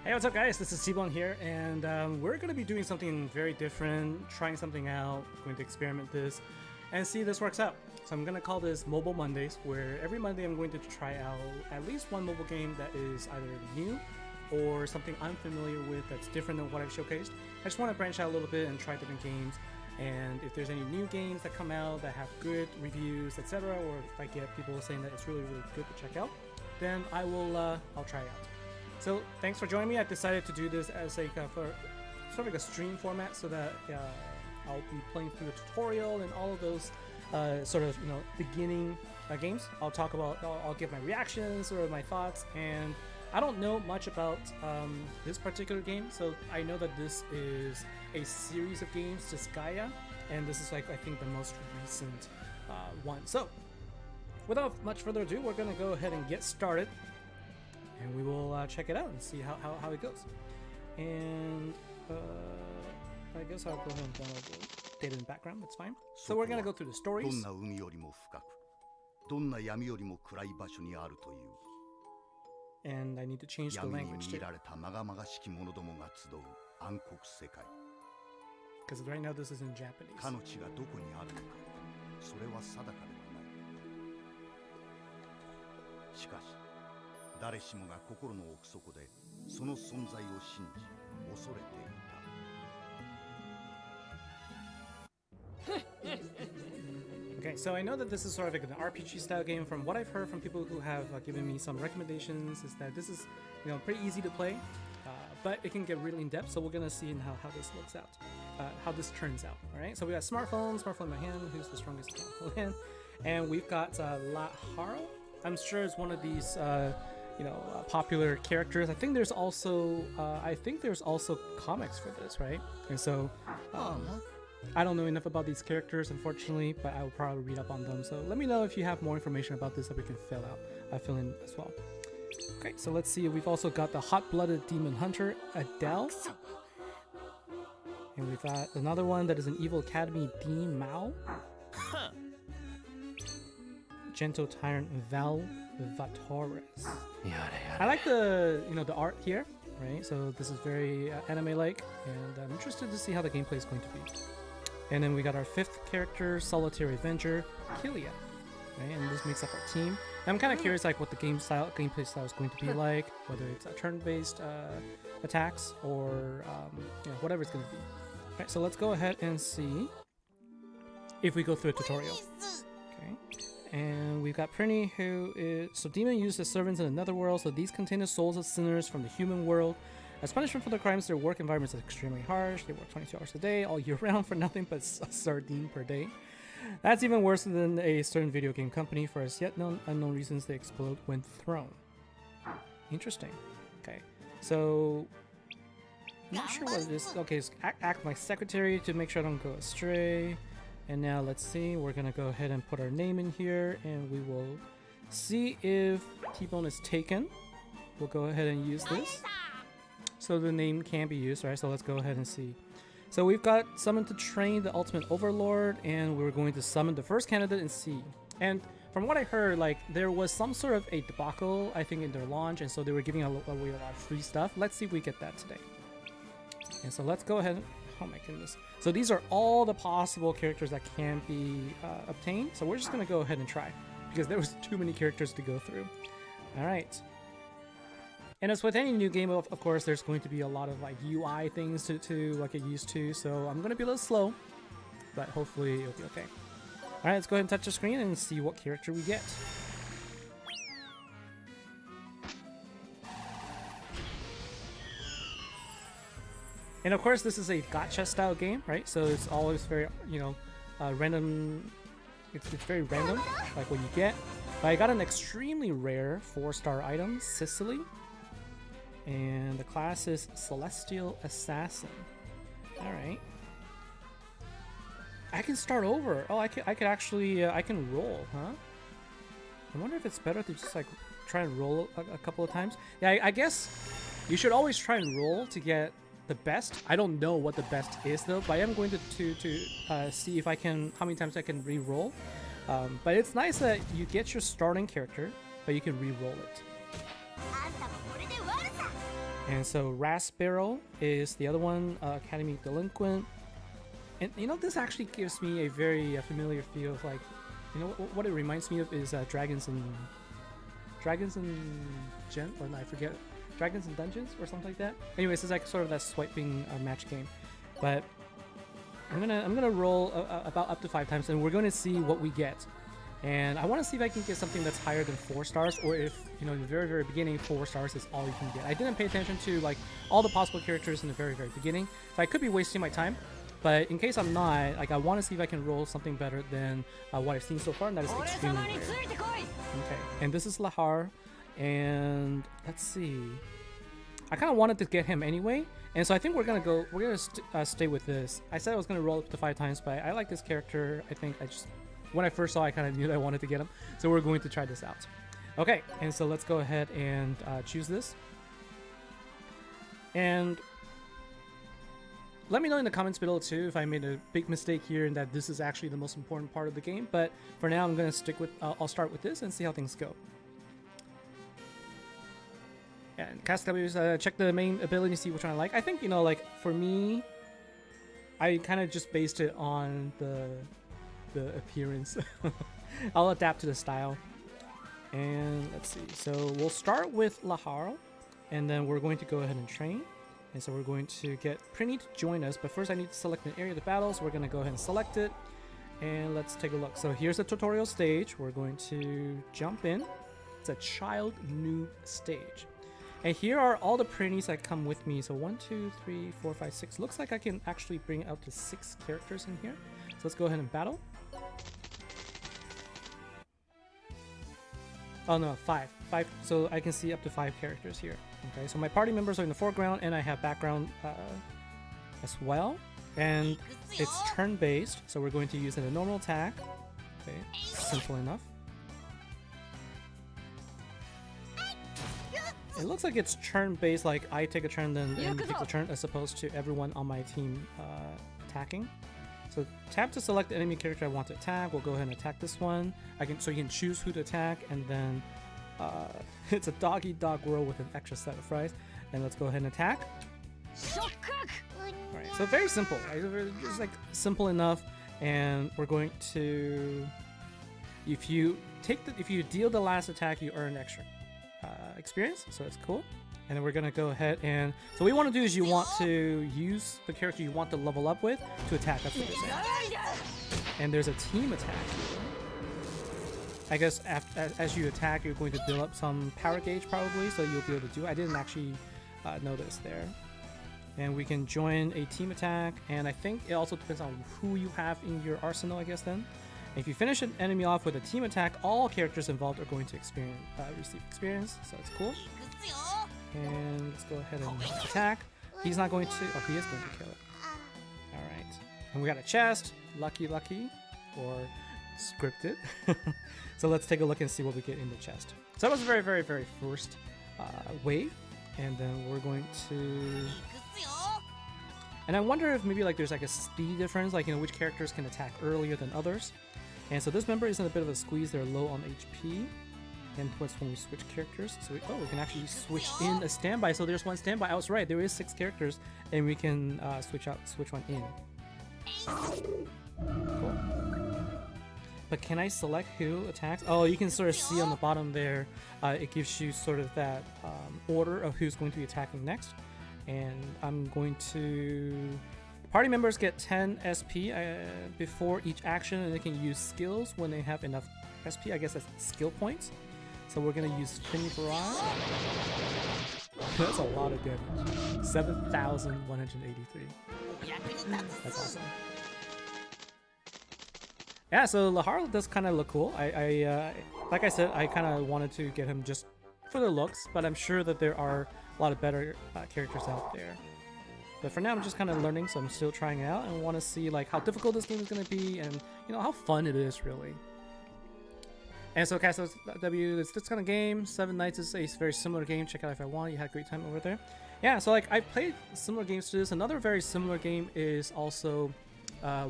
Hey, what's up guys? This is T-Bone here, and we're going to be doing something very different, trying something out, going to experiment this, and see if this works out. So I'm going to call this Mobile Mondays, where every Monday I'm going to try out at least one mobile game that is either new or something I'm familiar with that's different than what I've showcased. I just want to branch out a little bit and try different games, and if there's any new games that come out that have good reviews, etc., or if I get people saying that it's really good to check out, then I'll try it out. So thanks for joining me. I decided to do this as a for sort of like a stream format, so that I'll be playing through a tutorial and all of those sort of beginning games. I'll give my reactions or my thoughts, and I don't know much about this particular game, so I know that this is a series of games, Disgaea, and this is like I think the most recent one. So without much further ado, we're gonna go ahead and get started. And we will check it out and see how it goes. And I guess I'll go ahead and download the data in the background, that's fine. So we're going to go through the stories. And I need to change the language too. Because right now this is in Japanese. Okay, so I know that this is sort of like an RPG style game. From what I've heard from people who have given me some recommendations, is that this is pretty easy to play, but it can get really in depth. So we're gonna see how this looks out, how this turns out. All right, so we got smartphone in my hand. Who's the strongest hand? And we've got Laharo. I'm sure it's one of these popular characters. I think there's also comics for this, right? And so I don't know enough about these characters, unfortunately, but I will probably read up on them. So let me know if you have more information about this that we can fill in as well. Okay, so let's see. We've also got the hot-blooded demon hunter, Adele. And we've got another one that is an evil academy, Dean Mao. Gentle tyrant Valvatores. I like the the art here, right? So this is very anime-like, and I'm interested to see how the gameplay is going to be. And then we got our fifth character, Solitary Avenger, Kilia, right? And this makes up our team. And I'm kind of curious, like what the gameplay style is going to be like, whether it's a turn-based attacks or whatever it's going to be. All right, so let's go ahead and see if we go through a tutorial. Okay. And we've got Prinny, who is... So demon used as servants in the netherworld, so these contain the souls of sinners from the human world. As punishment for their crimes, their work environment is extremely harsh. They work 22 hours a day, all year round, for nothing but a sardine per day. That's even worse than a certain video game company. For as yet unknown reasons, they explode when thrown. Interesting. Okay, so... I'm not sure what it is. Okay, so act my secretary to make sure I don't go astray. And now let's see, we're gonna go ahead and put our name in here, and we will see if T-Bone is taken. We'll go ahead and use this. So the name can be used, right? So let's go ahead and see. So we've got summon to train the ultimate overlord, and we're going to summon the first candidate and see. And from what I heard, like there was some sort of a debacle, I think, in their launch, and so they were giving away a lot of free stuff. Let's see if we get that today. And so let's go ahead. Oh my goodness. So these are all the possible characters that can be obtained. So we're just going to go ahead and try, because there was too many characters to go through. All right. And as with any new game, of course, there's going to be a lot of like UI things to like get used to. So I'm going to be a little slow, but hopefully it'll be okay. All right, let's go ahead and touch the screen and see what character we get. And of course, this is a gacha style game, right? So it's always very, random. It's very random, like what you get. But I got an extremely rare 4-star item, Sicily. And the class is Celestial Assassin. All right. I can start over. Oh, I could actually, I can roll, huh? I wonder if it's better to just like try and roll a couple of times. Yeah, I guess you should always try and roll to get the best. I don't know what the best is though, but I am going to see if I can, how many times I can re-roll. But it's nice that you get your starting character, but you can re-roll it. And so Raspberry is the other one, Academy Delinquent. And you know, this actually gives me a very familiar feel of like, you know, what it reminds me of is Dragons and Gen, or no, I forget, Dragons and Dungeons or something like that. Anyways, it's like sort of that swiping match game. But I'm gonna roll about up to 5 times, and we're going to see what we get. And I want to see if I can get something that's higher than 4 stars, or if, you know, in the very beginning 4 stars is all you can get. I didn't pay attention to like all the possible characters in the very beginning, so I could be wasting my time. But in case I'm not, like, I want to see if I can roll something better than what I've seen so far, and that is extremely rare. Okay, and this is Lahar, and let's see. I kind of wanted to get him anyway, and so I think we're gonna stay with this. I said I was gonna roll up to 5 times, but I like this character. I think when I first saw, I kind of knew that I wanted to get him, so we're going to try this out. Okay, and so let's go ahead and choose this. And let me know in the comments below too if I made a big mistake here and that this is actually the most important part of the game. But for now, I'm gonna stick with. I'll start with this and see how things go. And cast W's, check the main ability, see which one I like. I think, you know, like for me, I kind of just based it on the appearance. I'll adapt to the style. And let's see. So we'll start with Lahar, and then we're going to go ahead and train. And so we're going to get Prinny to join us, but first I need to select an area of the battle, so we're going to go ahead and select it. And let's take a look. So here's the tutorial stage. We're going to jump in. It's a child noob stage. And here are all the Prinnies that come with me. So 1, 2, 3, 4, 5, 6. Looks like I can actually bring out to 6 characters in here. So let's go ahead and battle. Oh no, 5. So I can see up to 5 characters here. Okay, so my party members are in the foreground, and I have background as well. And it's turn-based, so we're going to use a normal attack. Okay, simple enough. It looks like it's turn-based, like I take a turn, then enemy takes a turn, as opposed to everyone on my team attacking. So tap to select the enemy character I want to attack. We'll go ahead and attack this one. So you can choose who to attack, and then it's a dog-eat-dog world with an extra set of fries. And let's go ahead and attack. Alright, so very simple. Right? It's like simple enough, and we're going to, if you deal the last attack, you earn extra experience, so that's cool. And then we're gonna go ahead and, so what you want to do is you want to use the character you want to level up with to attack. That's what they're saying. And there's a team attack. I guess as you attack, you're going to build up some power gauge probably, so you'll be able to do it. I didn't actually notice there. And we can join a team attack, and I think it also depends on who you have in your arsenal, I guess then. If you finish an enemy off with a team attack, all characters involved are going to receive experience, so it's cool. And let's go ahead and attack. He's not going to, oh, he is going to kill it. Alright. And we got a chest, lucky, or scripted. So let's take a look and see what we get in the chest. So that was the very first wave, and then we're going to, and I wonder if maybe like there's like a speed difference, like, you know, which characters can attack earlier than others. And so this member is in a bit of a squeeze. They're low on HP. And what's when we switch characters? So we can actually switch in a standby. So there's one standby. I was right. There is 6 characters, and we can switch one in. Cool. But can I select who attacks? Oh, you can sort of see on the bottom there. It gives you sort of that order of who's going to be attacking next. And I'm going to. Party members get 10 SP before each action, and they can use skills when they have enough SP. I guess that's skill points. So we're gonna use Finny Barrage. That's a lot of damage. 7,183. That's awesome. Yeah, so Lahar does kind of look cool. Like I said, I kind of wanted to get him just for the looks, but I'm sure that there are a lot of better characters out there. But for now, I'm just kind of learning, so I'm still trying it out, and want to see like how difficult this game is going to be, and you know how fun it is really. And so Cast W, it's this kind of game. 7 Nights is a very similar game. Check it out if I want. You had a great time over there. Yeah, so like I played similar games to this. Another very similar game is also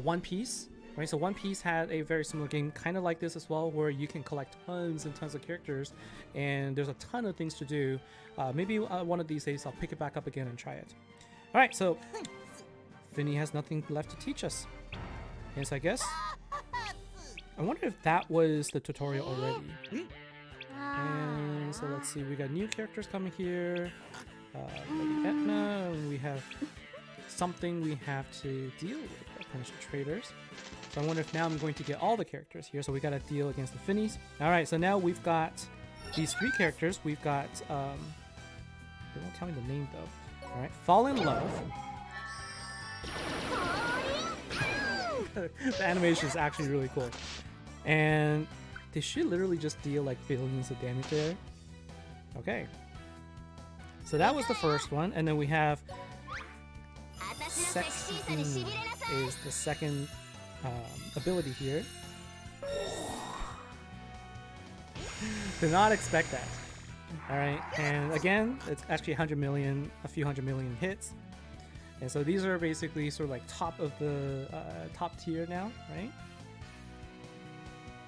One Piece. Right, so One Piece had a very similar game, kind of like this as well, where you can collect tons and tons of characters, and there's a ton of things to do. Maybe one of these days I'll pick it back up again and try it. All right, so Finny has nothing left to teach us. Yes, I guess. I wonder if that was the tutorial already. And so let's see, we got new characters coming here. Etna, and we have something we have to deal with, a bunch of traders. So I wonder if now I'm going to get all the characters here. So we got to deal against the Finnies. All right, so now we've got these 3 characters. We've got, they won't tell me the name though. All right, Fall in Love. The animation is actually really cool. And did she literally just deal like billions of damage there? Okay. So that was the first one. And then we have Sex is the second ability here. Did not expect that. Alright, and again, it's actually 100 million, a few 100 million hits. And so these are basically sort of like top of the top tier now, right?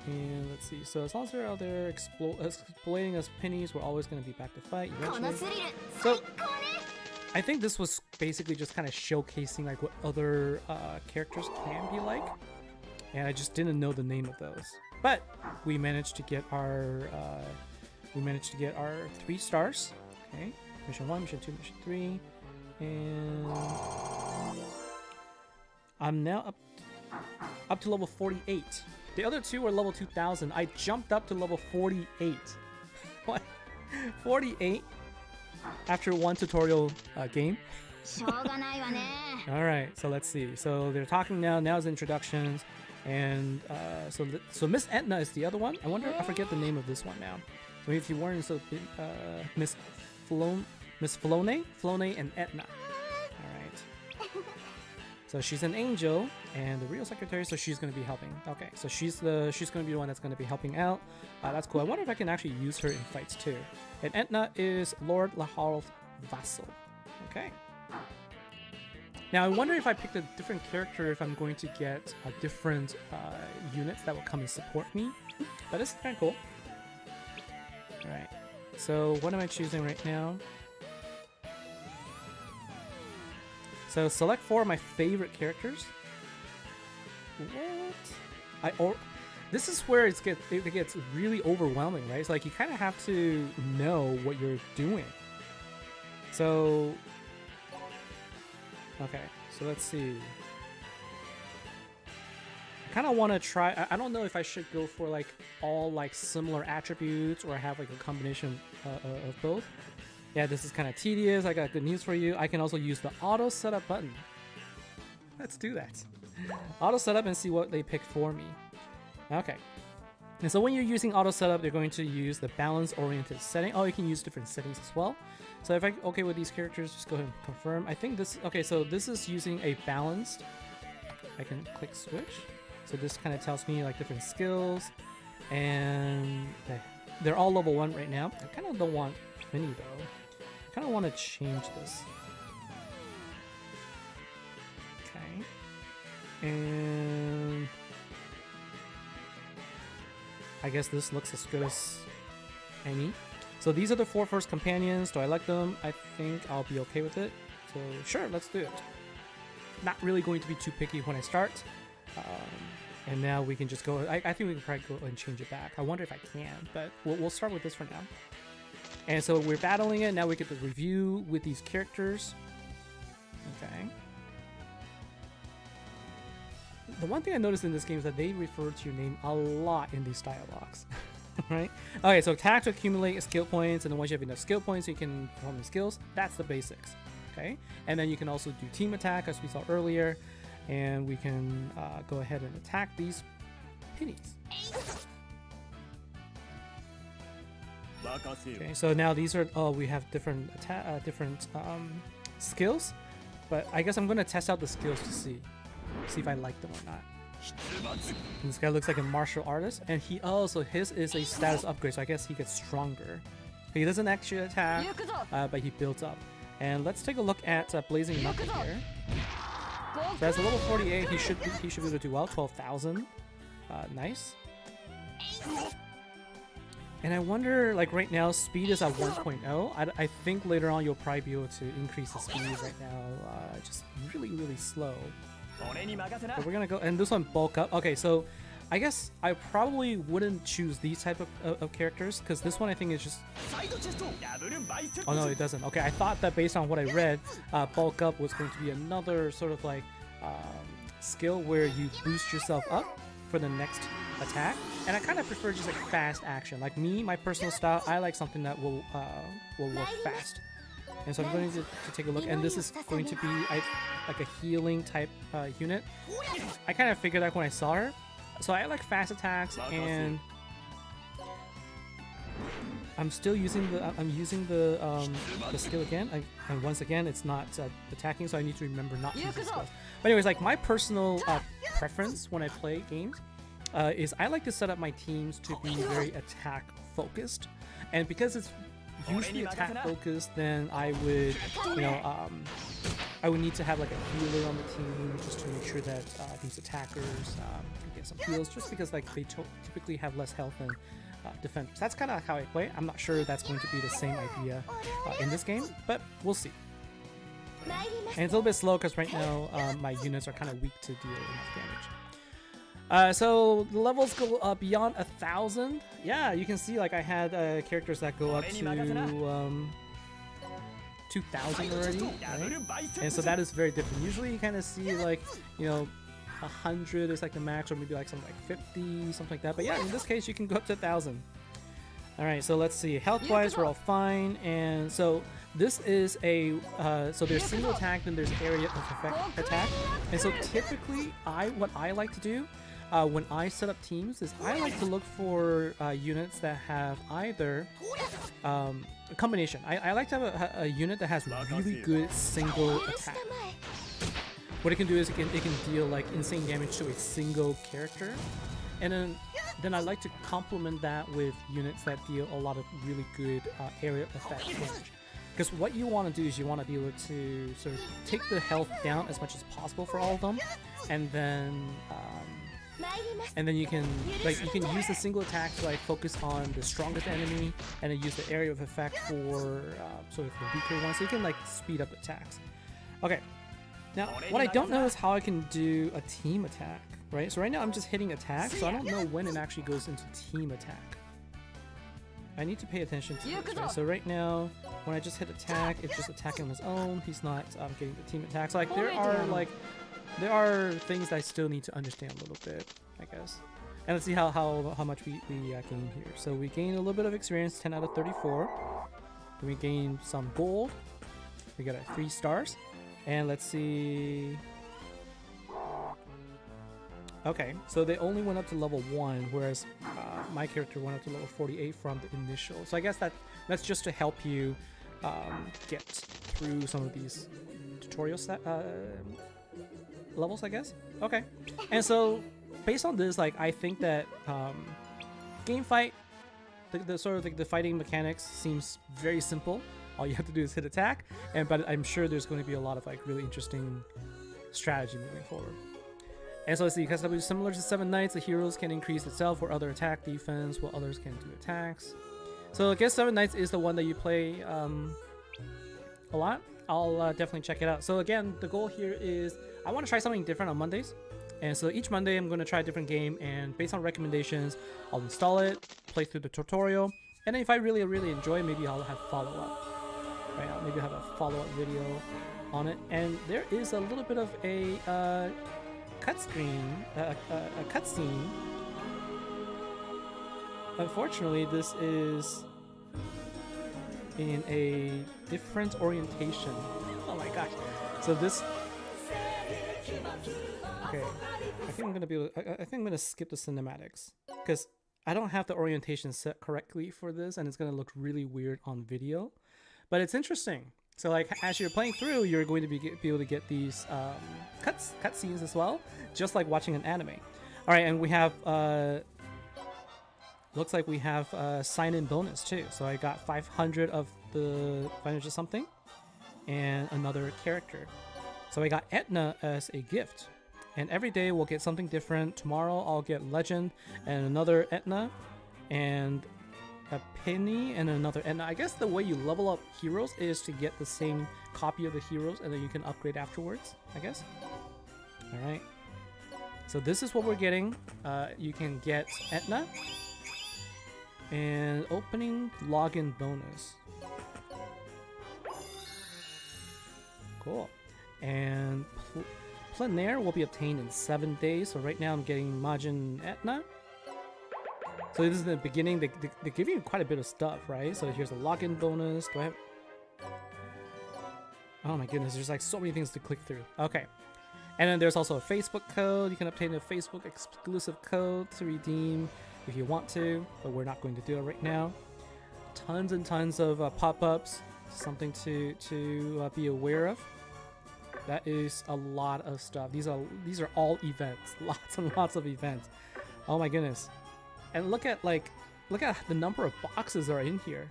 And let's see, so as long as they're out there exploiting us pennies, we're always going to be back to fight eventually. So I think this was basically just kind of showcasing like what other characters can be like, and I just didn't know the name of those. But we managed to get our 3 stars. Okay, mission 1, mission 2, mission 3, and I'm now up to level 48. The other 2 were level 2000. I jumped up to level 48. What? 48 after 1 tutorial game. All right, so let's see. So they're talking now. Now's introductions, and so Miss Etna is the other one. I wonder. I forget the name of this one now. So if you weren't so Miss Flone, and Etna. All right. So she's an angel and the real secretary, so she's going to be helping. Okay, so she's going to be the one that's going to be helping out. That's cool. I wonder if I can actually use her in fights too. And Etna is Lord Laharl's vassal. Okay. Now I wonder if I picked a different character, if I'm going to get different units that will come and support me. But it's kind of cool. All right. So what am I choosing right now? So select 4 of my favorite characters. What? This is where it gets really overwhelming, right? It's like you kind of have to know what you're doing. So, okay. So let's see. I kind of want to try. I don't know if I should go for like all like similar attributes or have like a combination of both. Yeah, this is kind of tedious. I got good news for you. I can also use the auto setup button. Let's do that. Auto setup and see what they pick for me. Okay. And so when you're using auto setup, you're going to use the balance oriented setting. Oh, you can use different settings as well. So if I'm okay with these characters, just go ahead and confirm. I think this, okay, so this is using a balanced. I can click switch. So this kind of tells me like different skills, and they're all level 1 right now. I kind of don't want many though. I kind of want to change this. Okay. And I guess this looks as good as any. So these are the 4 first companions. Do I like them? I think I'll be okay with it. So sure, let's do it. Not really going to be too picky when I start. And now we can just go. I think we can probably go and change it back. I wonder if I can, but we'll start with this for now. And so we're battling it. Now we get the review with these characters. Okay. The one thing I noticed in this game is that they refer to your name a lot in these dialogues. Right? Okay, so attack to accumulate skill points, and then once you have enough skill points, you can perform the skills. That's the basics. Okay? And then you can also do team attack, as we saw earlier. And we can go ahead and attack these pennies. Okay, so now these are we have different skills, but I guess I'm gonna test out the skills to see if I like them or not. And this guy looks like a martial artist, and he also his is a status upgrade, so I guess he gets stronger. He doesn't actually attack, but he builds up. And let's take a look at Blazing Knuckle here. So as a level 48, he should be able to do well. 12,000. Nice. And I wonder, like right now, speed is at 1.0. I think later on you'll probably be able to increase the speed. Right now, just really slow. But we're gonna go, and this one bulk up. Okay, so I guess I probably wouldn't choose these type of characters because this one I think is just. Oh no, it doesn't. Okay, I thought that based on what I read, bulk up was going to be another sort of like skill where you boost yourself up for the next attack, and I kind of prefer just like fast action. Like me, my personal style, I like something that will work fast. And so I'm going to take a look, and this is going to be like a healing type unit. I kind of figured that when I saw her. So I like fast attacks, and I'm still using the skill again. And once again, it's not attacking, so I need to remember not to use the skills. But anyways, like my personal preference when I play games is I like to set up my teams to be very attack focused, and because it's usually attack focused, then I would, I would need to have like a healer on the team just to make sure that these attackers can get some heals, just because like they typically have less health than defenders. That's kind of how I play. I'm not sure that's going to be the same idea in this game, but we'll see. And it's a little bit slow because right now my units are kind of weak to deal enough damage. So the levels go up beyond 1,000. Yeah, you can see like I had characters that go up to 2,000 already, right? And so that is very different. Usually you kind of see like, 100 is like the max, or maybe like something like 50, something like that. But yeah, in this case you can go up to 1,000. All right, so let's see. Health-wise, we're all fine, and so this is a so there's single attack, then there's area of effect attack, and so typically what I like to do when I set up teams is I like to look for units that have either a combination. I like to have a unit that has really good single attack. What it can do is it can deal like insane damage to a single character, and then I like to complement that with units that deal a lot of really good area effect damage. Because what you want to do is you want to be able to sort of take the health down as much as possible for all of them, and then you can use the single attack to like focus on the strongest enemy, and then use the area of effect for sort of the weaker ones, so you can like speed up attacks. Okay, now what I don't know is how I can do a team attack, right? So right now I'm just hitting attack, so I don't know when it actually goes into team attack. I need to pay attention to this, right? So right now, when I just hit attack, it's just attacking on his own. He's not getting the team attack. So like there are things that I still need to understand a little bit, I guess. And let's see how much we gain here. So we gain a little bit of experience, 10 out of 34. Then we gain some gold. We got our 3 stars. And let's see. Okay, so they only went up to level 1, whereas my character went up to level 48 from the initial. So I guess that's just to help you get through some of these tutorial levels, I guess. Okay, and so based on this, like I think that game fight, the sort of like the fighting mechanics seems very simple. All you have to do is hit attack, but I'm sure there's going to be a lot of like really interesting strategy moving forward. And so let's see, because similar to 7 Knights, the heroes can increase itself or other attack defense, while others can do attacks. So I guess 7 Knights is the one that you play a lot. I'll definitely check it out. So again, the goal here is I want to try something different on Mondays. And so each Monday I'm going to try a different game, and based on recommendations, I'll install it, play through the tutorial, and then if I really enjoy it, maybe I'll have follow-up. Right, I'll maybe have a follow-up video on it. And there is a little bit of a cutscene. Unfortunately, this is in a different orientation. Oh my gosh! So this. Okay, I think I'm gonna be able to, I think I'm gonna skip the cinematics because I don't have the orientation set correctly for this, and it's gonna look really weird on video. But it's interesting. So like as you're playing through, you're going to be able to get these cutscenes as well, just like watching an anime. All right, and we have looks like we have sign-in bonus too. So I got 500 of the 500 something, and another character. So I got Etna as a gift. And every day we'll get something different. Tomorrow I'll get Legend and another Etna and a Penny and another Etna. I guess the way you level up heroes is to get the same copy of the heroes and then you can upgrade afterwards, I guess. Alright. So this is what we're getting. You can get Etna and opening login bonus. Cool. And Plenaire will be obtained in 7 days. So right now I'm getting Majin Etna. So this is the beginning. They give you quite a bit of stuff, right? So here's a login bonus. Do I have... Oh my goodness, there's like so many things to click through. Okay. And then there's also a Facebook code. You can obtain a Facebook exclusive code to redeem if you want to, but we're not going to do it right now. Tons and tons of pop-ups. Something to be aware of. That is a lot of stuff. These are all events. Lots and lots of events. Oh my goodness. And look at the number of boxes that are in here.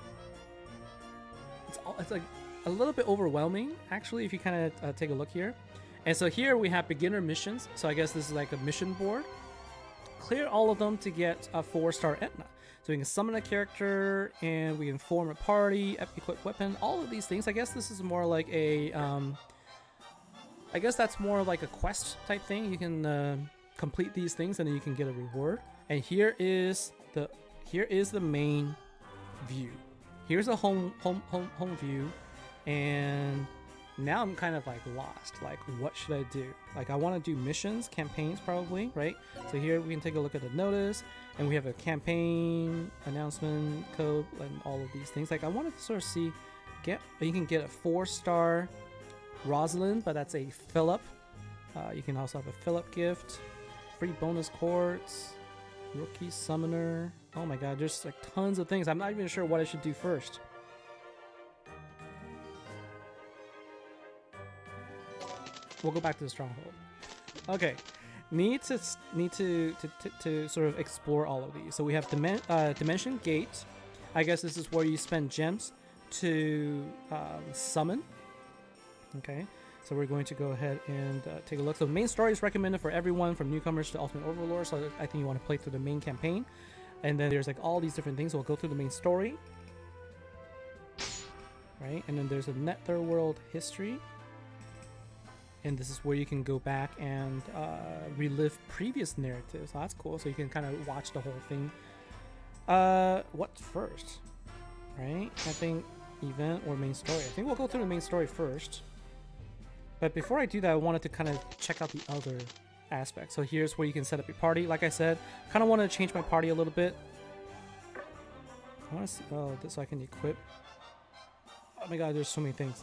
It's like a little bit overwhelming actually if you kind of take a look here. And so here we have beginner missions. So I guess this is like a mission board. Clear all of them to get a 4-star Etna. So we can summon a character and we can form a party, equip weapon, all of these things. I guess this is more like a I guess that's more like a quest type thing. You can complete these things and then you can get a reward. And here is the main view. Here's a home view, and now I'm kind of like lost. Like, what should I do? Like, I want to do missions, campaigns probably, right? So here we can take a look at the notice, and we have a campaign announcement code and all of these things. Like, I wanted to sort of see, you can get a 4-star Rosalind, but that's a fill-up. You can also have a fill-up gift, free bonus quartz, rookie summoner. Oh my god, there's like tons of things. I'm not even sure what I should do first. We'll go back to the stronghold. Okay, need to sort of explore all of these. So we have Dimension Gate. I guess this is where you spend gems to summon. Okay, so we're going to go ahead and take a look. So main story is recommended for everyone from newcomers to Ultimate Overlord. So I think you want to play through the main campaign. And then there's like all these different things. So we'll go through the main story. Right, and then there's a Netherworld history. And this is where you can go back and relive previous narratives. So that's cool. So you can kind of watch the whole thing. What first? Right, I think event or main story. I think we'll go through the main story first. But before I do that, I wanted to kind of check out the other aspects. So here's where you can set up your party. Like I said, kind of want to change my party a little bit. I want to see, this so I can equip. Oh my god, there's so many things.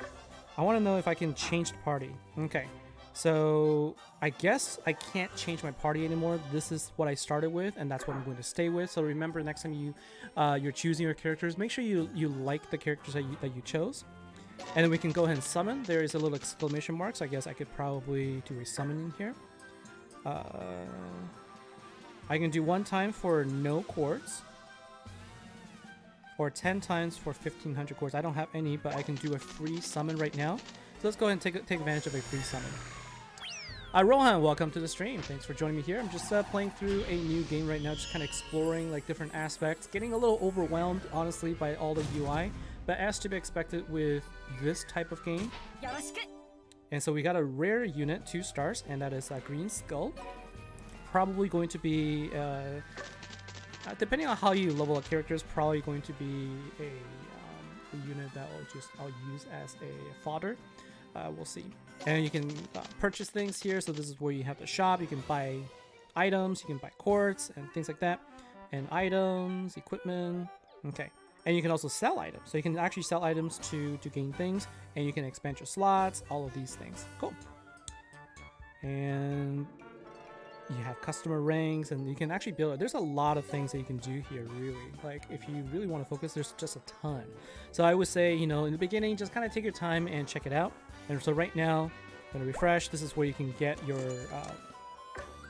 I want to know if I can change the party. Okay, so I guess I can't change my party anymore. This is what I started with, and that's what I'm going to stay with. So remember, next time you're choosing your characters, make sure you like the characters that you chose. And then we can go ahead and summon. There is a little exclamation mark, so I guess I could probably do a summon in here. I can do 1 time for no quartz, or 10 times for 1500 quartz. I don't have any, but I can do a free summon right now. So let's go ahead and take advantage of a free summon. Rohan, welcome to the stream. Thanks for joining me here. I'm just playing through a new game right now, just kind of exploring like different aspects. Getting a little overwhelmed, honestly, by all the UI, but as to be expected with this type of game. And so we got a rare unit, 2 stars, and that is a Green Skull. Probably going to be, depending on how you level up characters, probably going to be a unit that I'll use as a fodder. We'll see. And you can purchase things here. So this is where you have the shop. You can buy items, you can buy quartz and things like that, and items, equipment. Okay. And you can also sell items. So you can actually sell items to gain things, and you can expand your slots, all of these things. Cool. And you have customer ranks, and you can actually build it. There's a lot of things that you can do here, really. Like, if you really want to focus, there's just a ton. So I would say, in the beginning, just kind of take your time and check it out. And so right now, I'm gonna refresh. This is where you can get your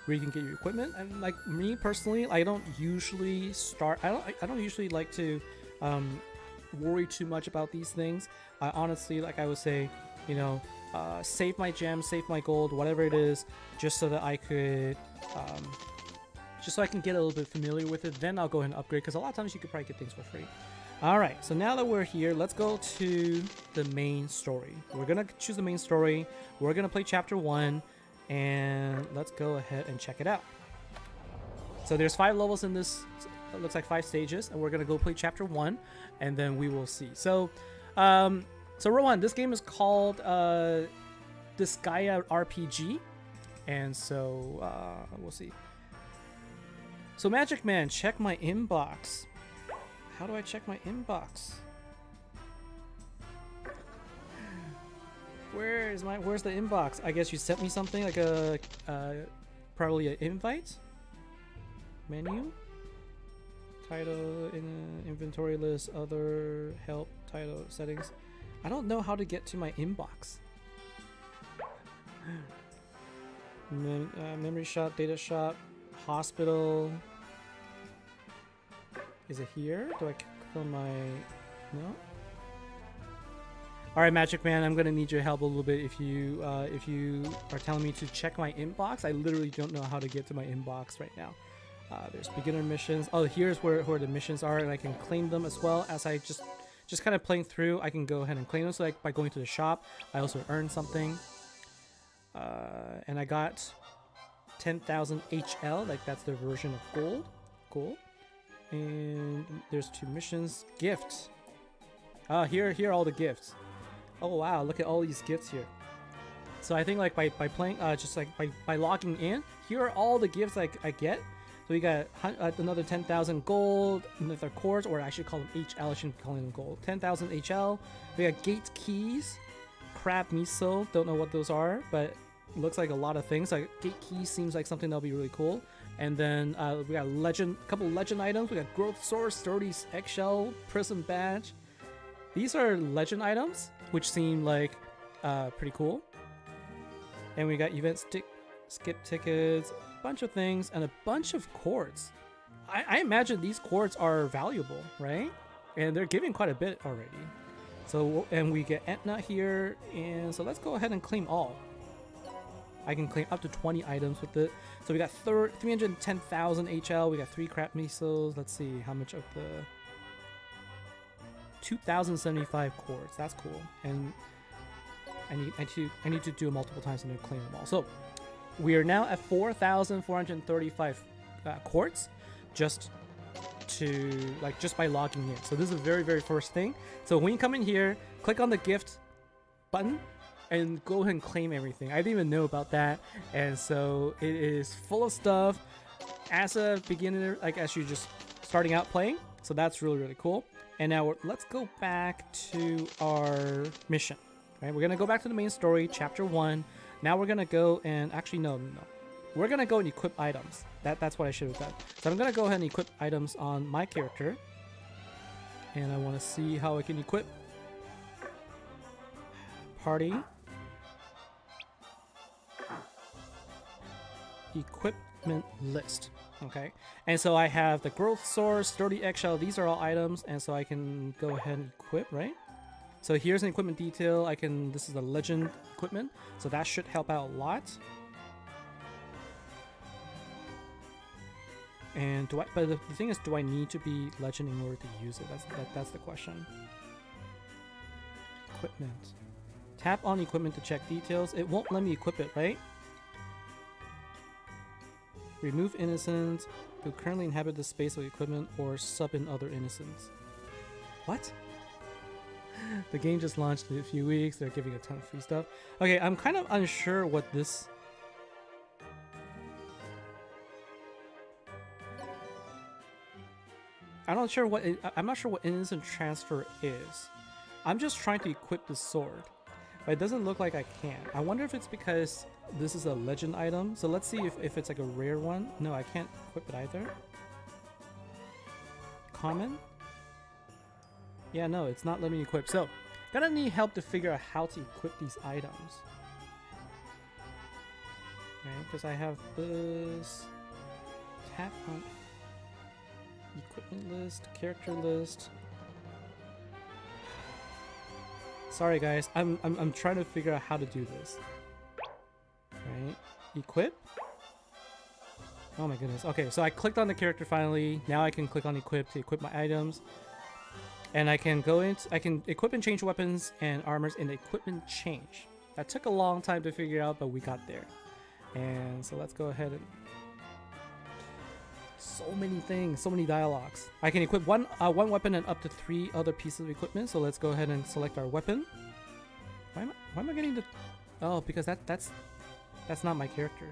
equipment. And like me personally, I don't usually like to worry too much about these things. I honestly, like I would say, save my gems, save my gold, whatever it is, just so that I could, just so I can get a little bit familiar with it. Then I'll go ahead and upgrade, because a lot of times you could probably get things for free. All right, so now that we're here, let's go to the main story. We're gonna choose the main story. We're gonna play chapter 1, and let's go ahead and check it out. So there's 5 levels in this. It looks like 5 stages, and we're gonna go play chapter 1, and then we will see. So, so Rowan, this game is called Disgaea RPG, and so we'll see. So Magic Man, check my inbox. How do I check my inbox? Where's the inbox? I guess you sent me something like a probably an invite. Menu. Title, inventory list, other, help, title, settings. I don't know how to get to my inbox. Memory shop, data shop, hospital. Is it here? Do I click on my... No? Alright, Magic Man, I'm gonna need your help a little bit if you are telling me to check my inbox. I literally don't know how to get to my inbox right now. There's beginner missions. Oh, here's where the missions are, and I can claim them as well. As I just kind of playing through, I can go ahead and claim them. So like by going to the shop, I also earn something. And I got 10,000 HL, like that's their version of gold. Cool. And there's 2 missions. Gifts. Here are all the gifts. Oh wow, look at all these gifts here. So I think like by playing, just like by logging in, here are all the gifts I get. So we got another 10,000 gold, another cores, or I should call them HL, I shouldn't be calling them gold. 10,000 HL. We got gate keys, crab miso, don't know what those are, but it looks like a lot of things. Like gate keys seems like something that'll be really cool. And then we got a couple legend items. We got growth source, sturdy eggshell, prism badge. These are legend items, which seem like pretty cool. And we got event skip tickets, a bunch of things, and a bunch of cords. I imagine these cords are valuable, right? And they're giving quite a bit already. So, and we get Etna here, and so let's go ahead and claim all. I can claim up to 20 items with it. So we got 310,000 HL. We got 3 crap missiles. Let's see how much of the 2,075 cords. That's cool. And I need to do it multiple times and then claim them all. So we are now at 4,435 cords, just by logging in. So this is the very first thing. So when you come in here, click on the gift button and go ahead and claim everything. I didn't even know about that, and so it is full of stuff as a beginner, like as you're just starting out playing. So that's really cool. And now let's go back to our mission. Right, we're gonna go back to the main story, chapter 1. Now we're gonna go and actually no. We're gonna go and equip items. That's what I should have done. So I'm gonna go ahead and equip items on my character, and I want to see how I can equip. Party. Equipment list. Okay, and so I have the growth source, sturdy eggshell. These are all items, and so I can go ahead and equip, right? So here's an equipment detail. This is the legend equipment, so that should help out a lot. And but the thing is, do I need to be legend in order to use it? That's the question. Equipment. Tap on equipment to check details. It won't let me equip it, right? Remove innocents who currently inhabit the space of equipment or sub in other innocents. What? The game just launched in a few weeks. They're giving a ton of free stuff. Okay, I'm kind of unsure what this... I'm not sure what innocent transfer is. I'm just trying to equip the sword, but it doesn't look like I can. I wonder if it's because this is a legend item. So let's see if it's like a rare one. No, I can't equip it either. Common? Yeah, no, it's not letting me equip. So, gonna need help to figure out how to equip these items. Right, because I have this. Tap on equipment list, character list. Sorry guys, I'm trying to figure out how to do this. Right, equip. Oh my goodness. Okay, so I clicked on the character finally. Now I can click on equip to equip my items. And I can I can equip and change weapons and armors in the equipment change. That took a long time to figure out, but we got there. And so let's go ahead and... So many things, so many dialogues. I can equip one weapon and up to 3 other pieces of equipment. So let's go ahead and select our weapon. Why am I getting the... Oh, because that's not my character.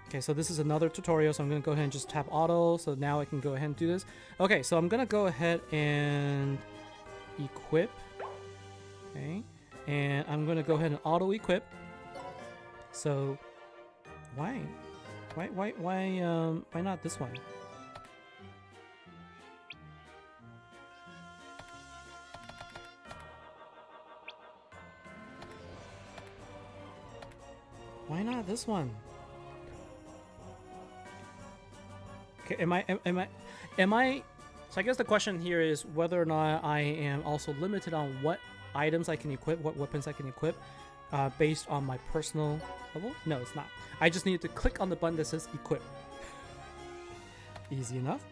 Okay, so this is another tutorial, so I'm going to go ahead and just tap auto, so now I can go ahead and do this. Okay, so I'm going to go ahead and equip. Okay, and I'm going to go ahead and auto equip. So, why not this one? Why not this one? Okay, am I? So I guess the question here is whether or not I am also limited on what items I can equip, what weapons I can equip, based on my personal level. No, it's not. I just need to click on the button that says equip. Easy enough.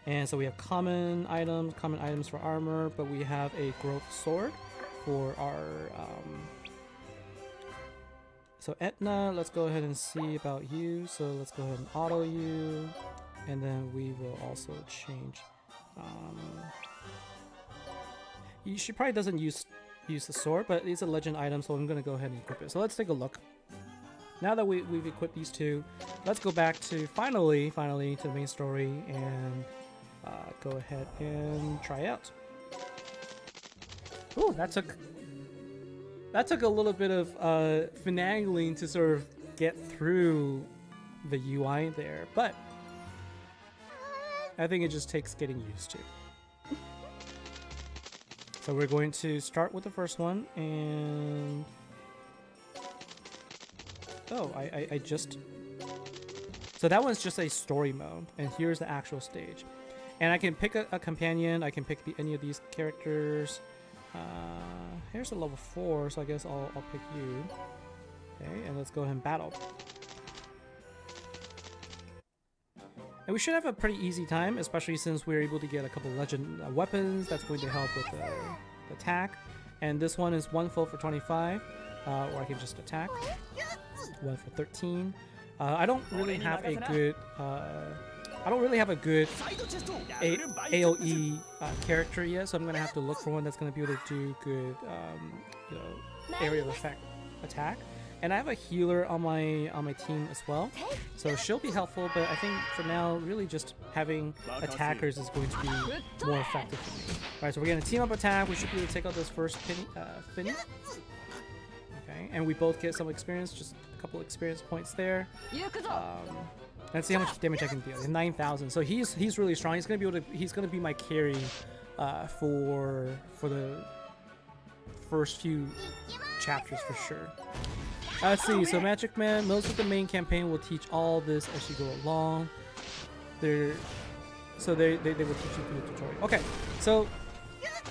And so we have common items for armor, but we have a growth sword for our. So Etna, let's go ahead and see about you. So let's go ahead and auto you. And then we will also change. She probably doesn't use the sword, but it's a legend item, so I'm gonna go ahead and equip it. So let's take a look. Now that we've equipped these two, let's go back to finally to the main story and go ahead and try out. Ooh, that took a little bit of finagling to sort of get through the UI there, but I think it just takes getting used to. So we're going to start with the first one, and oh, I just... So that one's just a story mode, and here's the actual stage. And I can pick a companion, I can pick any of these characters. Here's a level 4, so I guess I'll pick you. Okay, and let's go ahead and battle. And we should have a pretty easy time, especially since we're able to get a couple legend weapons. That's going to help with the attack. And this one is 1 full for 25, or I can just attack. 1 for 13. I don't really have a good AOE character yet, so I'm gonna have to look for one that's gonna be able to do good, area of effect attack. And I have a healer on my team as well, so she'll be helpful. But I think for now, really just having attackers is going to be more effective for me. All right, so we're gonna team up attack. We should be able to take out this first Finny. Okay, and we both get some experience, just a couple experience points there. Let's see how much damage I can deal. 9,000. So he's really strong. He's gonna be my carry for the first few chapters for sure. Let's see. So Magic Man, most of the main campaign will teach all this as you go along. They will teach you through the tutorial. Okay, so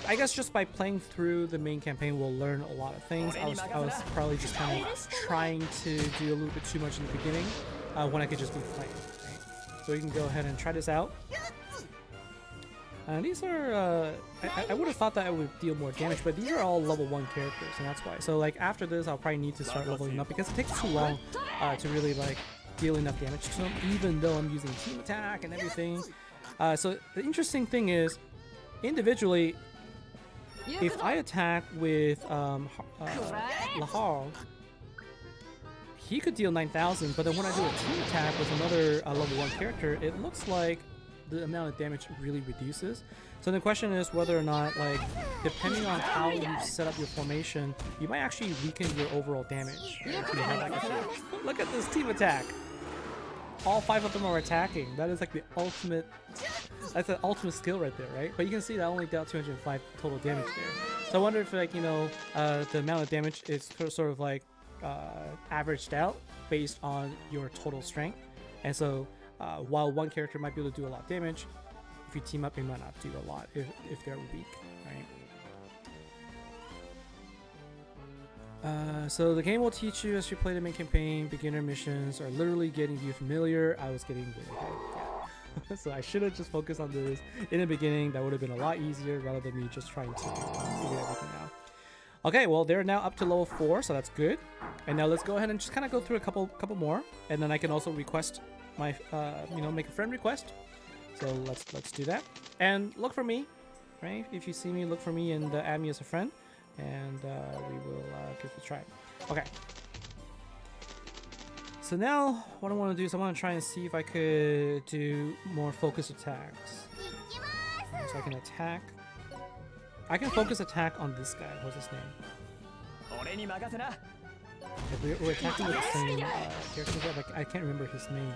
I guess just by playing through the main campaign, we'll learn a lot of things. I was probably just kind of trying to do a little bit too much in the beginning when I could just be playing. Right? So you can go ahead and try this out. These are, I would have thought that I would deal more damage, but these are all level 1 characters, and that's why. So like after this, I'll probably need to start leveling up because it takes too long to really like deal enough damage to them, even though I'm using team attack and everything. So the interesting thing is, individually, if I attack with Lahar, he could deal 9,000, but then when I do a team attack with another level 1 character, it looks like the amount of damage really reduces. So the question is whether or not, like, depending on how you set up your formation, you might actually weaken your overall damage. Look at this team attack. All 5 of them are attacking. That is like the ultimate. That's the ultimate skill right there, right? But you can see that I only dealt 205 total damage there. So I wonder if, like, the amount of damage is sort of like averaged out based on your total strength. And so while one character might be able to do a lot of damage, if you team up, it might not do a lot if they're weak, right? So the game will teach you as you play the main campaign. Beginner missions are literally getting you familiar. I was getting way ahead. Yeah. So I should have just focused on this in the beginning. That would have been a lot easier rather than me just trying to figure everything out. Okay, well they're now up to level 4, so that's good. And now let's go ahead and just kind of go through a couple more, and then I can also request my make a friend request. So let's do that. And look for me, right? If you see me, look for me and add me as a friend, and we will give it a try. Okay. So now what I want to do is I want to try and see if I could do more focus attacks. So I can attack. I can focus attack on this guy. What's his name? We're attacking with the same character, but I can't remember his name.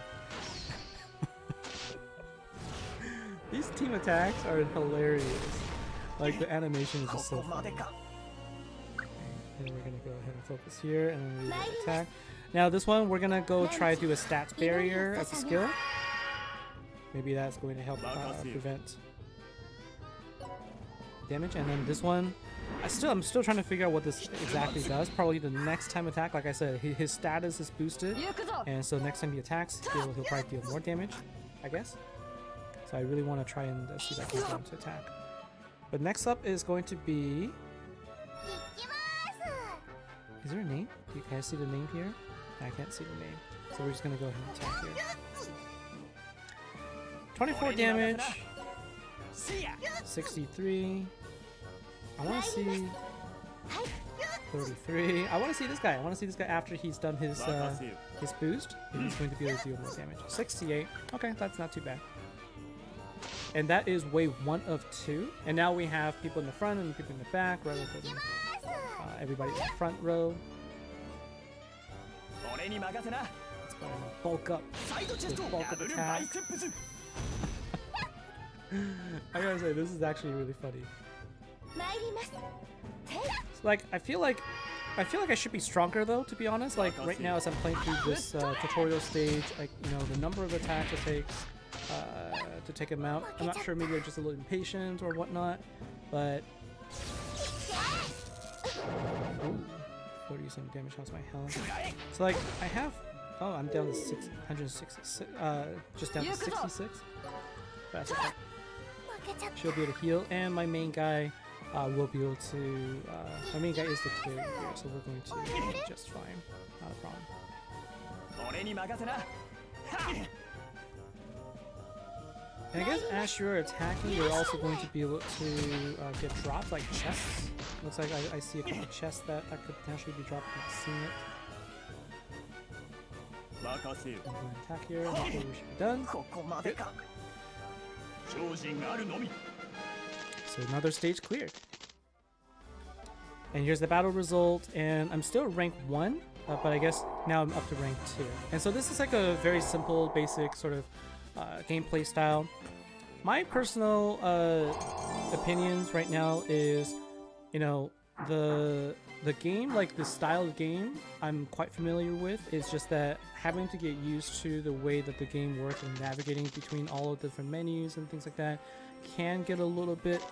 These team attacks are hilarious. Like the animation is just so funny. Okay, and we're gonna go ahead and focus here, and then we will attack. Now this one, we're gonna go try to do a stats barrier as a skill. Maybe that's going to help prevent damage. And then this one, I'm still trying to figure out what this exactly does. Probably the next time attack, like I said, his status is boosted, and so next time he attacks, he'll probably deal more damage, I guess. So I really want to try and see if I can get him to attack. But next up is going to be... Is there a name? Do you guys see the name here? I can't see the name. So we're just going to go ahead and attack here. 24 damage. 63. I want to see 33. I want to see this guy. I want to see this guy after he's done his boost. He's going to be able to deal more damage. 68. Okay, that's not too bad. And that is wave 1 of 2. And now we have people in the front and people in the back, rather than everybody in the front row. Let's go ahead and bulk up. Bulk up attack. I gotta say, this is actually really funny. So, like, I feel like I should be stronger though, to be honest. Like right now, as I'm playing through this tutorial stage, like the number of attacks it takes to take him out. I'm not sure, maybe I'm just a little impatient or whatnot, but ooh, 30-some damage. How's my health? So like I have, oh, I'm down to 666, just down to 66. That's okay. She'll be able to heal, and my main guy will be able to. My main guy is the carry here, so we're going to be just fine. Not a problem. And I guess as you're attacking, you're also going to be able to get dropped, like chests. Looks like I see a couple of chests that could potentially be dropped. I'm not seeing it. I'm going to attack here. Hopefully we should be done. Good. So another stage cleared. And here's the battle result, and I'm still rank 1, but I guess now I'm up to rank 2. And so this is like a very simple, basic sort of gameplay style. My personal opinions right now is, the game, like the style of game, I'm quite familiar with. It's just that having to get used to the way that the game works and navigating between all of the different menus and things like that can get a little bit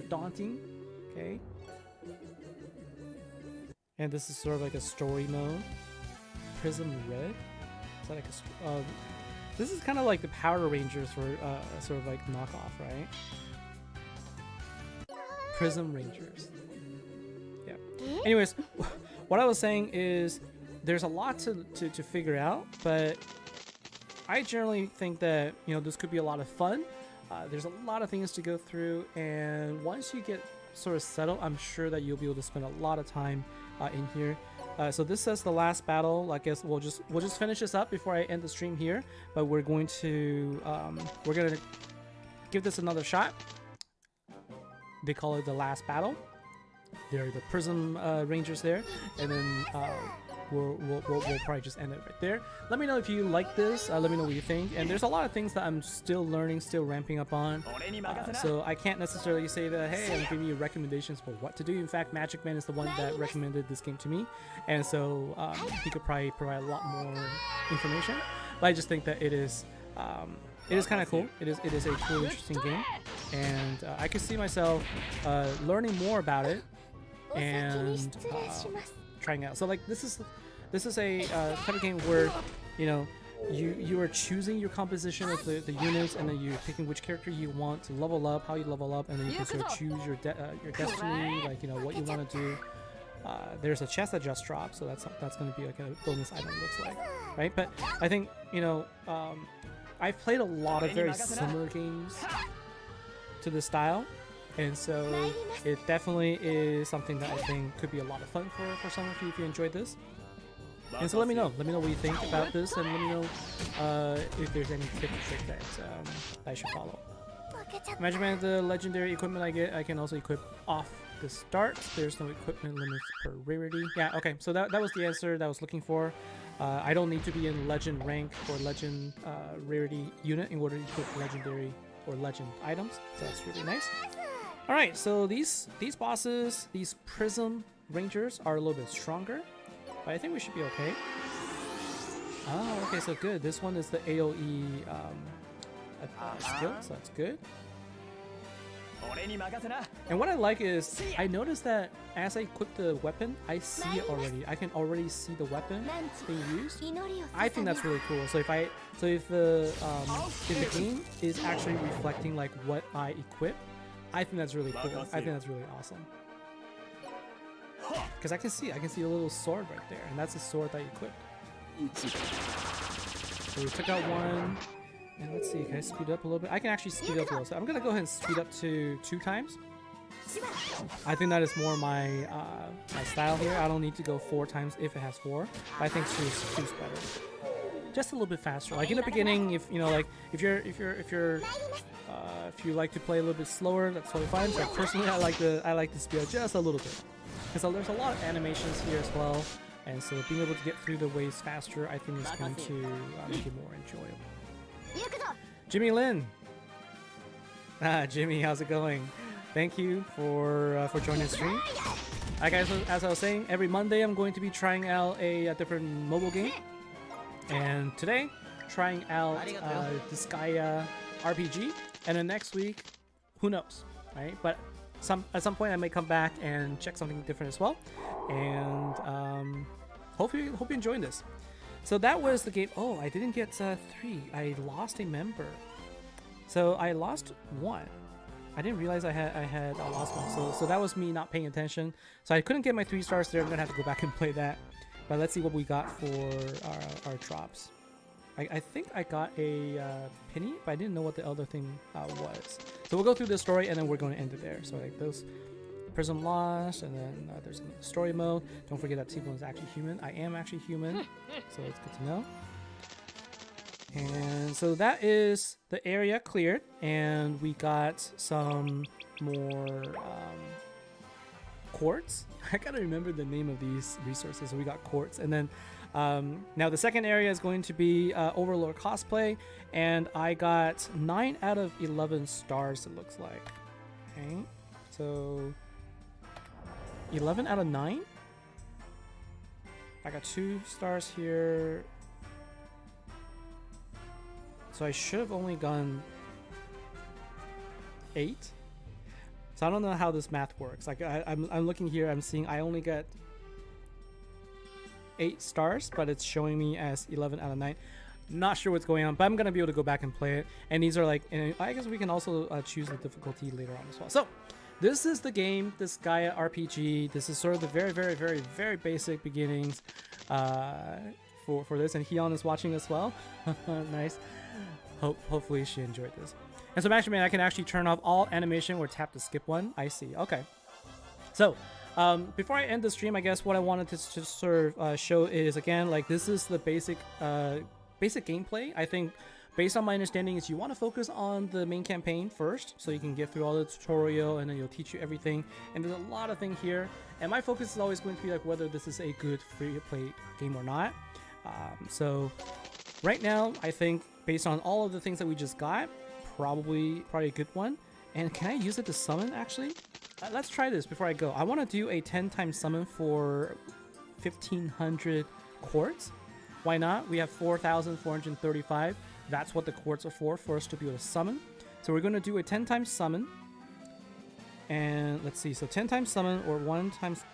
daunting. Okay. And this is sort of like a story mode. Prism Red. Is that like a? This is kind of like the Power Rangers for sort of like knockoff, right? Prism Rangers. Yeah. Anyways, what I was saying is there's a lot to figure out, but I generally think that this could be a lot of fun. There's a lot of things to go through, and once you get sort of settled, I'm sure that you'll be able to spend a lot of time in here. So this says the last battle. I guess we'll just finish this up before I end the stream here. But we're going to give this another shot. They call it the last battle. They're the Prism Rangers there, and then we'll probably just end it right there. Let me know if you like this. Let me know what you think. And there's a lot of things that I'm still learning, still ramping up on. So I can't necessarily say that, hey, I'm giving you recommendations for what to do. In fact, Magic Man is the one that recommended this game to me, and so he could probably provide a lot more information. But I just think that it is it is kind of cool. It is a cool, interesting game, and I could see myself learning more about it and trying out. So like this is a type of game where you are choosing your composition of the units, and then you're picking which character you want to level up, how you level up, and then you can sort of choose your destiny, like what you want to do. There's a chest that just dropped, so that's going to be like a bonus item, looks like, right? But I think I've played a lot of very similar games to this style, and so it definitely is something that I think could be a lot of fun for some of you if you enjoyed this. And so let me know what you think about this, and let me know if there's any tip or trick that I should follow. Imagine the legendary equipment I can also equip off the start. There's no equipment limits per rarity. Yeah, okay, so that was the answer that I was looking for. I don't need to be in legend rank or legend rarity unit in order to equip legendary or legend items, so that's really nice. Alright, so these bosses, these Prism Rangers, are a little bit stronger, but I think we should be okay. Oh, okay, so good. This one is the AoE skill, so that's good. And what I like is, I noticed that as I equip the weapon, I see it already. I can already see the weapon being used. I think that's really cool. So if the game is actually reflecting like what I equip, I think that's really cool. I think that's really awesome. Because I can see a little sword right there, and that's the sword that I equipped. So we took out one. And let's see, can I speed up a little bit? I can actually speed up a little. So I'm gonna go ahead and speed up to 2 times. I think that is more my my style here. I don't need to go 4 times if it has 4. I think 2 is better. Just a little bit faster. Like in the beginning, if you like to play a little bit slower, that's totally fine. But personally, I like to speed up just a little bit, because there's a lot of animations here as well, and so being able to get through the waves faster, I think is going to make it more enjoyable. Jimmy Lin. Jimmy, how's it going? Thank you for joining the stream. Alright guys, as I was saying, every Monday I'm going to be trying out a different mobile game. And today, trying out Disgaea RPG. And then next week, who knows, right? But at some point I may come back and check something different as well. And hope you enjoyed this. So that was the game. Oh, I didn't get 3. I lost a member. So I lost 1. I didn't realize I had lost 1. So that was me not paying attention. So I couldn't get my 3 stars there. I'm gonna have to go back and play that. But let's see what we got for our drops. I think I got a penny, but I didn't know what the other thing was. So we'll go through the story and then we're going to end it there. So like those. Prism lost, and then there's a story mode. Don't forget that T-Bone is actually human. I am actually human, so it's good to know. And so that is the area cleared, and we got some more quartz. I gotta remember the name of these resources. So we got quartz, and then now the second area is going to be Overlord cosplay, and I got 9 out of 11 stars. It looks like. Okay, so 11 out of 9. I got 2 stars here. So I should have only gone 8. So I don't know how this math works. Like I'm looking here, I'm seeing I only get 8 stars, but it's showing me as 11 out of 9. Not sure what's going on, but I'm gonna be able to go back and play it. And these are like, and I guess we can also choose the difficulty later on as well. So this is the game, Disgaea RPG. This is sort of the very, very, very, very basic beginnings for this. And Hyun is watching as well. Nice. Hopefully she enjoyed this. And so actually, man, I can actually turn off all animation or tap to skip one. I see. Okay. So before I end the stream, I guess what I wanted to sort of show is, again, like this is the basic gameplay. I think based on my understanding is you want to focus on the main campaign first, so you can get through all the tutorial, and then it'll teach you everything. And there's a lot of things here, and my focus is always going to be like whether this is a good free-to-play game or not. So right now, I think based on all of the things that we just got, probably a good one. And can I use it to summon actually? Let's try this before I go. I want to do a 10 times summon for 1500 quartz. Why not? We have 4,435. That's what the quartz are for us to be able to summon. So we're going to do a 10 times summon. And let's see, so 10 times summon or 1 times...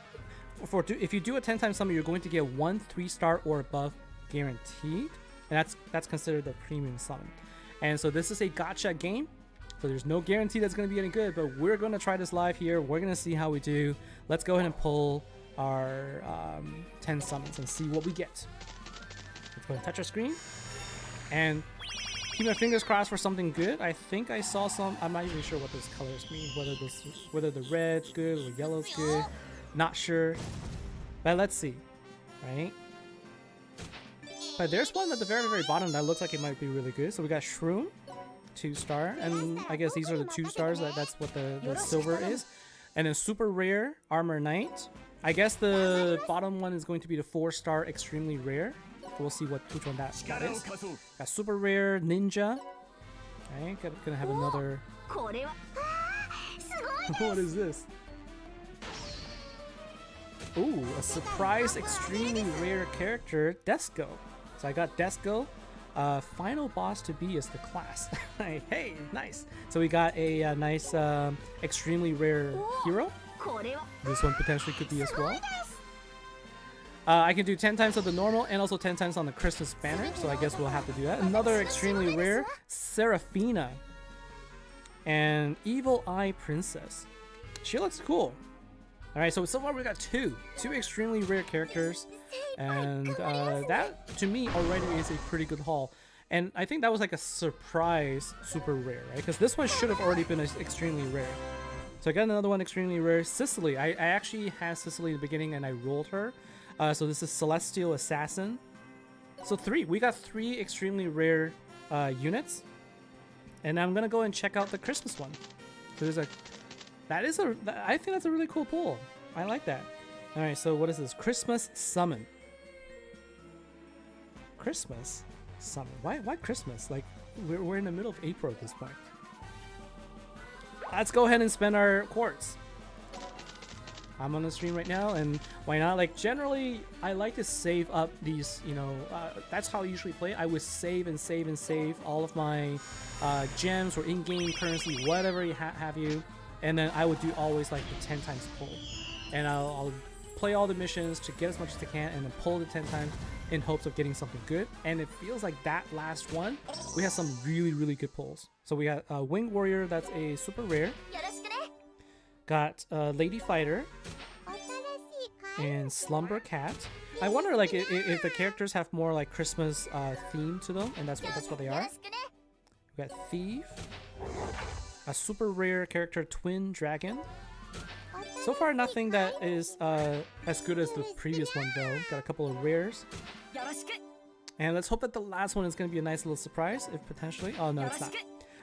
if you do a 10 times summon, you're going to get 1 3-star or above guaranteed. And that's considered the premium summon. And so this is a gacha game. So there's no guarantee that's going to be any good, but we're going to try this live here. We're going to see how we do. Let's go ahead and pull our 10 summons and see what we get. Let's go ahead and touch our screen. And keep my fingers crossed for something good. I think I saw some. I'm not even sure what those colors mean. Whether the red's good or yellow's good. Not sure. But let's see. Right? But there's one at the very, very bottom that looks like it might be really good. So we got Shroom, 2-star. And I guess these are the 2 stars. That's what the silver is. And then super rare Armor Knight. I guess the bottom one is going to be the 4-star extremely rare. We'll see which one that is. Got super rare Ninja. Okay, gonna have another. What is this? Ooh, a surprise extremely rare character, Disgaea. So I got Disgaea. Final boss to be is the class. Hey, nice. So we got a nice extremely rare hero. This one potentially could be as well. I can do 10 times of the normal and also 10 times on the Christmas banner. So I guess we'll have to do that. Another extremely rare, Seraphina. And Evil Eye Princess. She looks cool. Alright, so far we got two extremely rare characters, and that to me already is a pretty good haul. And I think that was like a surprise super rare, right? Because this one should have already been extremely rare. So I got another one extremely rare, Cicely. I actually had Cicely in the beginning and I rolled her. So this is Celestial Assassin. So we got 3 extremely rare units. And I'm gonna go and check out the Christmas one. So there's I think that's a really cool pull. I like that. All right, so what is this? Christmas Summon. Christmas Summon. Why Christmas? Like we're in the middle of April at this point. Let's go ahead and spend our quartz. I'm on the stream right now, and why not? Like generally, I like to save up these. That's how I usually play. I would save and save and save all of my gems or in-game currency, whatever you have you. And then I would do always like the 10 times pull. And I'll play all the missions to get as much as I can and then pull the 10 times in hopes of getting something good. And it feels like that last one, we have some really, really good pulls. So we got Winged Warrior, that's a super rare. Got Lady Fighter. And Slumber Cat. I wonder like if the characters have more like Christmas theme to them, and that's what they are. We got Thief. A super rare character, Twin Dragon. So far, nothing that is as good as the previous one, though. Got a couple of rares. And let's hope that the last one is going to be a nice little surprise, if potentially. Oh, no, it's not.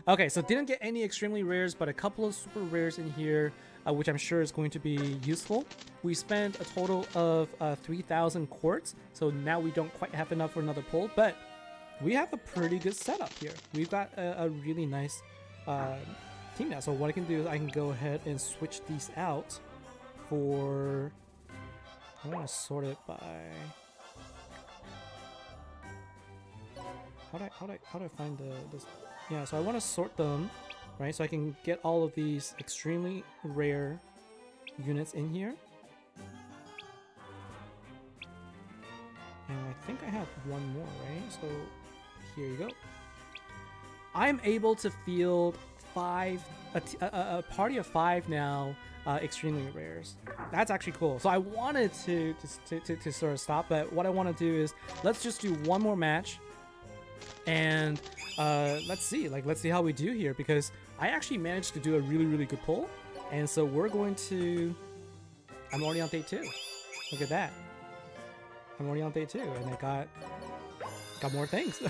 Okay, so didn't get any extremely rares, but a couple of super rares in here, which I'm sure is going to be useful. We spent a total of 3,000 quartz, so now we don't quite have enough for another pull, but we have a pretty good setup here. We've got a really nice team now. So what I can do is I can go ahead and switch these out for... I want to sort it by... How do I find this? Yeah, so I want to sort them, right? So I can get all of these extremely rare units in here. And I think I have one more, right? So here you go. I'm able to field a party of 5 now, extremely rares. That's actually cool. So I wanted to sort of stop, but what I want to do is let's just do one more match, and let's see how we do here, because I actually managed to do a really, really good pull, and so we're going to. I'm already on day 2. Look at that. I'm already on day 2, and I got more things.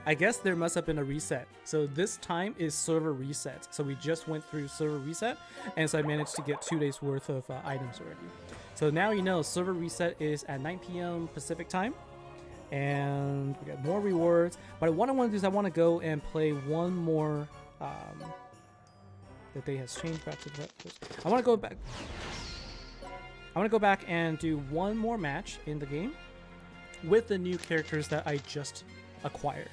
I guess there must have been a reset. So this time is server reset. So we just went through server reset, and so I managed to get 2 days worth of items already. So now you know server reset is at 9 p.m. Pacific time, and we got more rewards. But what I want to do is I want to go and play one more. The day has changed back to that. I want to go back. I want to go back and do one more match in the game with the new characters that I just acquired.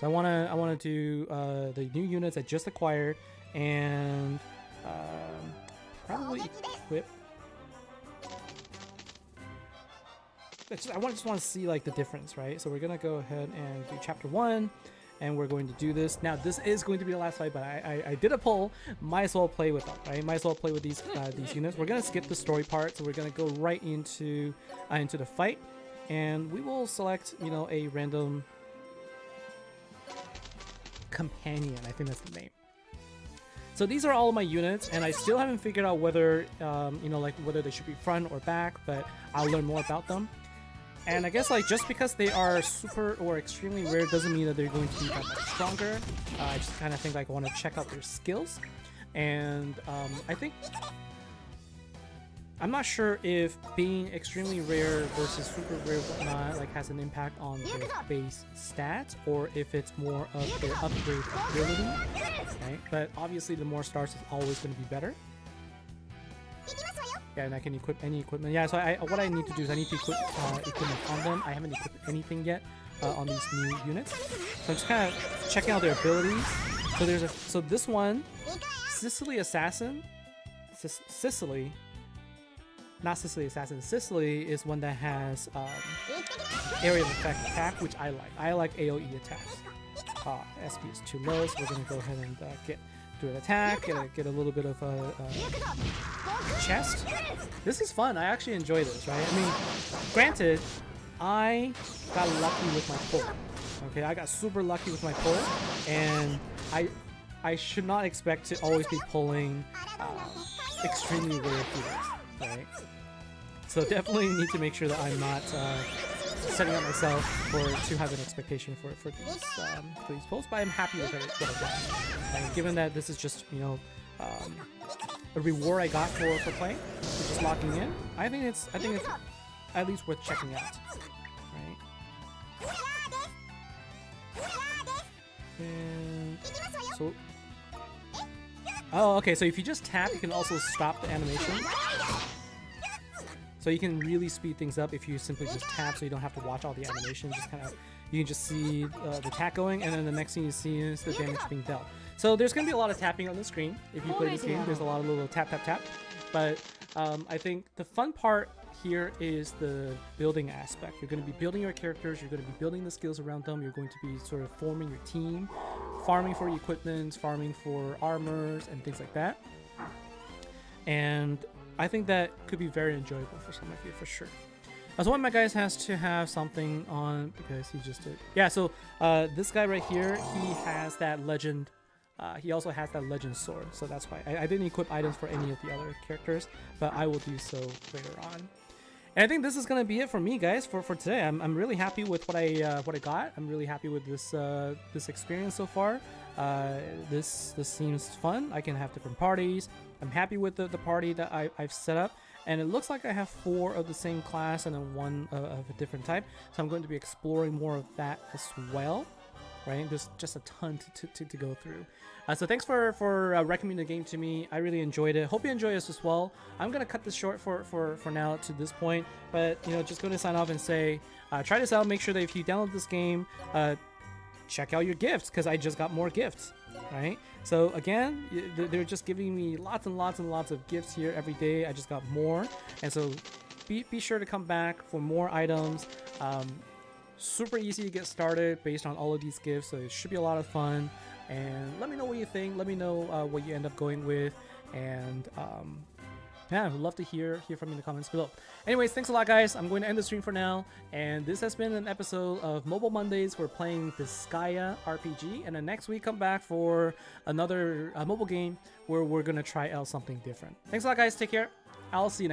So I wanna do the new units I just acquired, and probably equip. I just want to see like the difference, right? So we're gonna go ahead and do chapter 1, and we're going to do this. Now this is going to be the last fight, but I did a poll. Might as well play with them, right? Might as well play with these units. We're gonna skip the story part, so we're gonna go right into the fight, and we will select, you know, a random companion. I think that's the name. So these are all of my units, and I still haven't figured out whether you know, like whether they should be front or back, but I'll learn more about them. And I guess like just because they are super or extremely rare doesn't mean that they're going to be that much stronger. I just kind of think like I want to check out their skills, and I think I'm not sure if being extremely rare versus super rare whatnot like has an impact on their base stats, or if it's more of their upgrade ability, right? But obviously the more stars is always going to be better. Yeah, and I can equip any equipment. Yeah, so what I need to do is I need to equip equipment on them. I haven't equipped anything yet on these new units, so I'm just kind of checking out their abilities. So so this one, Sicily Assassin, Sicily. Not Sicily Assassin. Sicily is one that has area of effect attack, which I like. I like AoE attacks. SP is too low, so we're gonna go ahead and do an attack, get a little bit of a chest. This is fun. I actually enjoy this, right? I mean, granted, I got lucky with my pull. Okay, I got super lucky with my pull, and I should not expect to always be pulling extremely rare heroes, right? So definitely need to make sure that I'm not setting up myself to have an expectation for these pulls, but I'm happy with what I got. And given that this is just, you know, a reward I got for playing, for just locking in, I think it's at least worth checking out, right? And so, oh, okay. So if you just tap, you can also stop the animation. So you can really speed things up if you simply just tap, so you don't have to watch all the animation. Just kind of, you can just see the attack going, and then the next thing you see is the damage being dealt. So there's going to be a lot of tapping on the screen if you play this game. There's a lot of little tap, tap, tap. But I think the fun part here is the building aspect. You're going to be building your characters. You're going to be building the skills around them. You're going to be sort of forming your team, farming for equipment, farming for armors, and things like that. And I think that could be very enjoyable for some of you, for sure. So one of my guys has to have something on because he just did. Yeah, so this guy right here, he has that legend. He also has that legend sword, so that's why I didn't equip items for any of the other characters, but I will do so later on. And I think this is gonna be it for me, guys, for today. I'm really happy with what I got. I'm really happy with this experience so far. This seems fun. I can have different parties. I'm happy with the party that I've set up, and it looks like I have 4 of the same class and then 1 of a different type. So I'm going to be exploring more of that as well, right? There's just a ton to go through. So thanks for recommending the game to me. I really enjoyed it. Hope you enjoy this as well. I'm gonna cut this short for now to this point, but you know, just going to sign off and say, try this out. Make sure that if you download this game, check out your gifts, because I just got more gifts, right? So again, they're just giving me lots and lots and lots of gifts here every day. I just got more, and so be sure to come back for more items. Super easy to get started based on all of these gifts, so it should be a lot of fun. And let me know what you think. Let me know what you end up going with, and yeah, I'd love to hear from you in the comments below. Anyways, thanks a lot, guys. I'm going to end the stream for now, and this has been an episode of Mobile Mondays. We're playing Disgaea RPG, and then next week come back for another mobile game where we're gonna try out something different. Thanks a lot, guys. Take care. I'll see you next